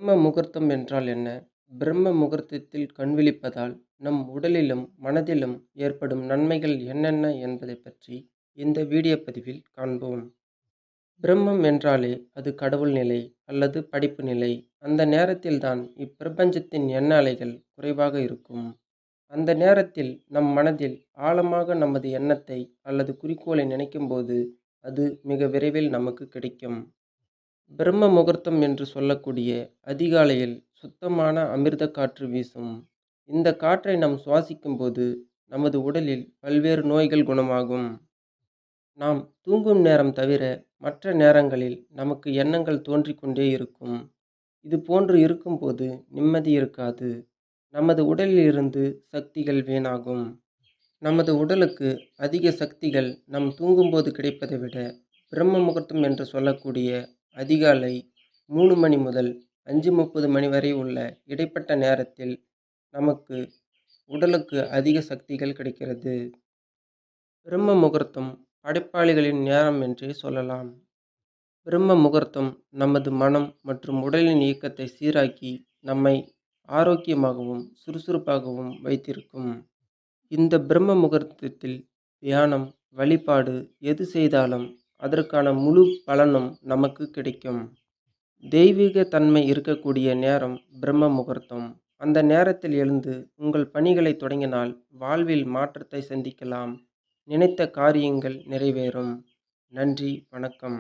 பிரம்ம முகூர்த்தம் என்றால் என்ன? பிரம்ம முகூர்த்தத்தில் கண்விழிப்பதால் நம் உடலிலும், மனதிலும் ஏற்படும் நன்மைகள் என்னென்ன என்பதைப் பற்றி இந்த வீடியோ பதிவில் காண்போம். பிரம்மம் என்றாலே அது கடவுள் நிலை அல்லது படைப்பு நிலை. அந்த நேரத்தில்தான் இப்பிரபஞ்சத்தின் எண்ண அலைகள் குறைவாக இருக்கும். அந்த நேரத்தில் நம் மனதில் ஆழமாக நமது எண்ணத்தை அல்லது குறிக்கோளை நினைக்கும்போது, அது மிக விரைவில் நமக்கு கிடைக்கும். பிரம்ம முகூர்த்தம் என்று சொல்லக்கூடிய அதிகாலையில் சுத்தமான அமிர்த காற்று வீசும். இந்த காற்றை நாம் சுவாசிக்கும்போது நமது உடலில் பல்வேறு நோய்கள் குணமாகும். நாம் தூங்கும் நேரம் தவிர மற்ற நேரங்களில் நமக்கு எண்ணங்கள் தோன்றிக் கொண்டே இருக்கும். இது போன்று இருக்கும்போது நிம்மதி இருக்காது. நமது உடலில் இருந்து சக்திகள் வீணாகும். நமது உடலுக்கு அதிக சக்திகள் நாம் தூங்கும்போது கிடைப்பதை விட, பிரம்ம முகூர்த்தம் என்று சொல்லக்கூடிய அதிகாலை 3 மணி முதல் 5:30 மணி வரை உள்ள இடைப்பட்ட நேரத்தில் நமக்கு உடலுக்கு அதிக சக்திகள் கிடைக்கிறது. பிரம்ம முகூர்த்தம் படைப்பாளிகளின் நேரம் என்றே சொல்லலாம். பிரம்ம முகூர்த்தம் நமது மனம் மற்றும் உடலின் இயக்கத்தை சீராக்கி நம்மை ஆரோக்கியமாகவும் சுறுசுறுப்பாகவும் வைத்திருக்கும். இந்த பிரம்ம முகூர்த்தத்தில் தியானம், வழிபாடு எது செய்தாலும் அதற்கான முழு பலனும் நமக்கு கிடைக்கும். தெய்வீக தன்மை இருக்கக்கூடிய நேரம் பிரம்ம முகூர்த்தம். அந்த நேரத்தில் எழுந்து உங்கள் பணிகளை தொடங்கினால் வாழ்வில் மாற்றத்தை சந்திக்கலாம். நினைத்த காரியங்கள் நிறைவேறும். நன்றி, வணக்கம்.